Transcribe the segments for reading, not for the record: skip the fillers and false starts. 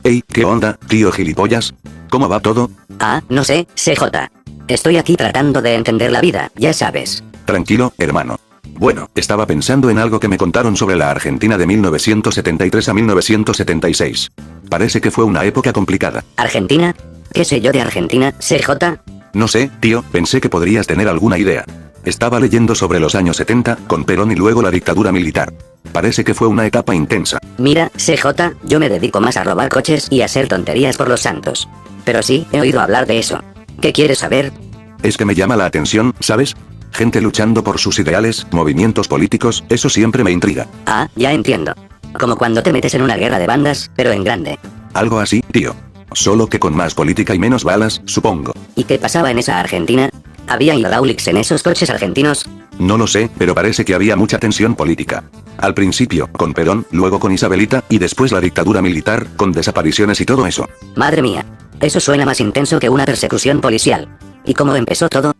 Ey, ¿qué onda, tío gilipollas? ¿Cómo va todo? Ah, no sé, CJ. Estoy aquí tratando de entender la vida, ya sabes. Tranquilo, hermano. Bueno, estaba pensando en algo que me contaron sobre la Argentina de 1973 a 1976. Parece que fue una época complicada. ¿Argentina? ¿Qué sé yo de Argentina, CJ? No sé, tío, pensé que podrías tener alguna idea. Estaba leyendo sobre los años 70, con Perón y luego la dictadura militar. Parece que fue una etapa intensa. Mira, CJ, yo me dedico más a robar coches y a hacer tonterías por los santos. Pero sí, he oído hablar de eso. ¿Qué quieres saber? Es que me llama la atención, ¿sabes? Gente luchando por sus ideales, movimientos políticos, eso siempre me intriga. Ah, ya entiendo. Como cuando te metes en una guerra de bandas, pero en grande. Algo así, tío. Solo que con más política y menos balas, supongo. ¿Y qué pasaba en esa Argentina? ¿Había hidráulics en esos coches argentinos? No lo sé, pero parece que había mucha tensión política. Al principio, con Perón, luego con Isabelita, y después la dictadura militar, con desapariciones y todo eso. Madre mía. Eso suena más intenso que una persecución policial. ¿Y cómo empezó todo?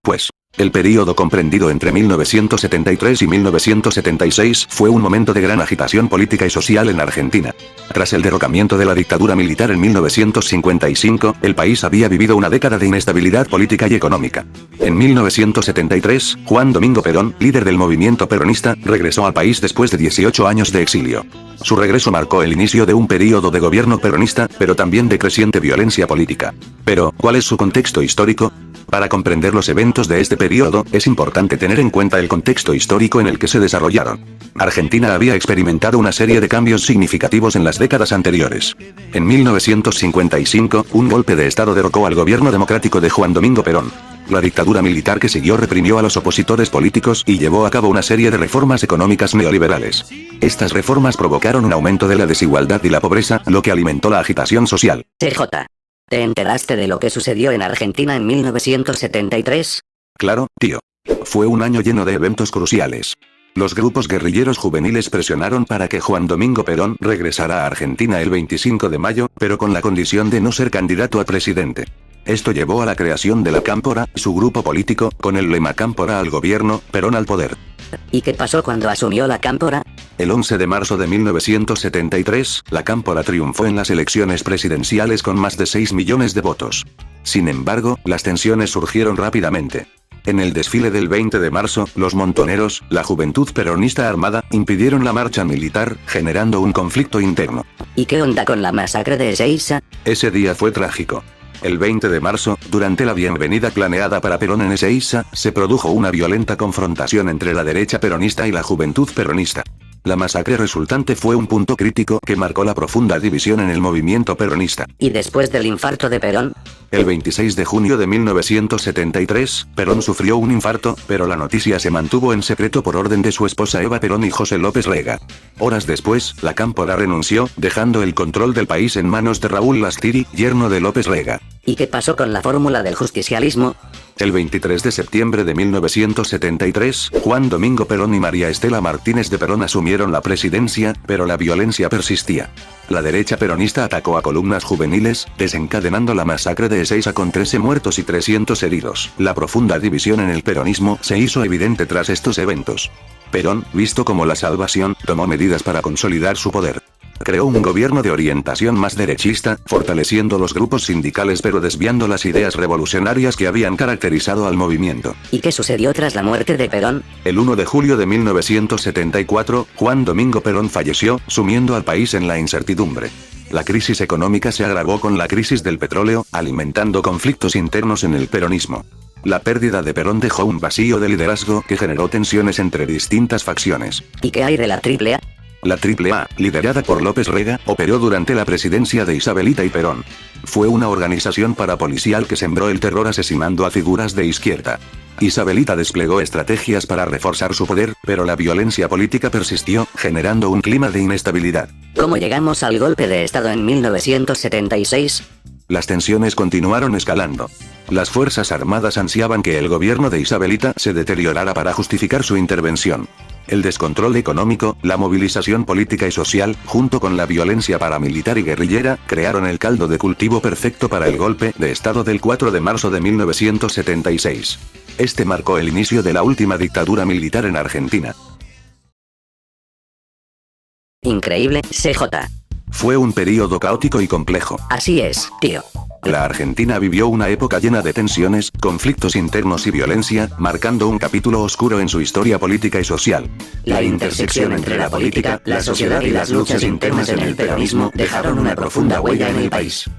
Pues, el período comprendido entre 1973 y 1976 fue un momento de gran agitación política y social en Argentina. Tras el derrocamiento de la dictadura militar en 1955, el país había vivido una década de inestabilidad política y económica. En 1973, Juan Domingo Perón, líder del movimiento peronista, regresó al país después de 18 años de exilio. Su regreso marcó el inicio de un período de gobierno peronista, pero también de creciente violencia política. Pero, ¿cuál es su contexto histórico? Para comprender los eventos de este periodo, es importante tener en cuenta el contexto histórico en el que se desarrollaron. Argentina había experimentado una serie de cambios significativos en las décadas anteriores. En 1955, un golpe de Estado derrocó al gobierno democrático de Juan Domingo Perón. La dictadura militar que siguió reprimió a los opositores políticos y llevó a cabo una serie de reformas económicas neoliberales. Estas reformas provocaron un aumento de la desigualdad y la pobreza, lo que alimentó la agitación social. CJ. ¿Te enteraste de lo que sucedió en Argentina en 1973? Claro, tío. Fue un año lleno de eventos cruciales. Los grupos guerrilleros juveniles presionaron para que Juan Domingo Perón regresara a Argentina el 25 de mayo, pero con la condición de no ser candidato a presidente. Esto llevó a la creación de la Cámpora, su grupo político, con el lema Cámpora al gobierno, Perón al poder. ¿Y qué pasó cuando asumió la Cámpora? El 11 de marzo de 1973, la Cámpora triunfó en las elecciones presidenciales con más de 6 millones de votos. Sin embargo, las tensiones surgieron rápidamente. En el desfile del 20 de marzo, los montoneros, la juventud peronista armada, impidieron la marcha militar, generando un conflicto interno. ¿Y qué onda con la masacre de Ezeiza? Ese día fue trágico. El 20 de marzo, durante la bienvenida planeada para Perón en Ezeiza, se produjo una violenta confrontación entre la derecha peronista y la juventud peronista. La masacre resultante fue un punto crítico que marcó la profunda división en el movimiento peronista. ¿Y después del infarto de Perón? El 26 de junio de 1973, Perón sufrió un infarto, pero la noticia se mantuvo en secreto por orden de su esposa Eva Perón y José López Rega. Horas después, la Cámpora renunció, dejando el control del país en manos de Raúl Lastiri, yerno de López Rega. ¿Y qué pasó con la fórmula del justicialismo? El 23 de septiembre de 1973, Juan Domingo Perón y María Estela Martínez de Perón asumieron la presidencia, pero la violencia persistía. La derecha peronista atacó a columnas juveniles, desencadenando la masacre de Ezeiza con 13 muertos y 300 heridos. La profunda división en el peronismo se hizo evidente tras estos eventos. Perón, visto como la salvación, tomó medidas para consolidar su poder. Creó un gobierno de orientación más derechista, fortaleciendo los grupos sindicales pero desviando las ideas revolucionarias que habían caracterizado al movimiento. ¿Y qué sucedió tras la muerte de Perón? El 1 de julio de 1974, Juan Domingo Perón falleció, sumiendo al país en la incertidumbre. La crisis económica se agravó con la crisis del petróleo, alimentando conflictos internos en el peronismo. La pérdida de Perón dejó un vacío de liderazgo que generó tensiones entre distintas facciones. ¿Y qué hay de la AAA? La AAA, liderada por López Rega, operó durante la presidencia de Isabelita y Perón. Fue una organización parapolicial que sembró el terror asesinando a figuras de izquierda. Isabelita desplegó estrategias para reforzar su poder, pero la violencia política persistió, generando un clima de inestabilidad. ¿Cómo llegamos al golpe de Estado en 1976? Las tensiones continuaron escalando. Las Fuerzas Armadas ansiaban que el gobierno de Isabelita se deteriorara para justificar su intervención. El descontrol económico, la movilización política y social, junto con la violencia paramilitar y guerrillera, crearon el caldo de cultivo perfecto para el golpe de Estado del 4 de marzo de 1976. Este marcó el inicio de la última dictadura militar en Argentina. Increíble, CJ. Fue un período caótico y complejo. Así es, tío. La Argentina vivió una época llena de tensiones, conflictos internos y violencia, marcando un capítulo oscuro en su historia política y social. La intersección entre la política, la sociedad y las luchas internas en el peronismo dejaron una profunda huella en el país.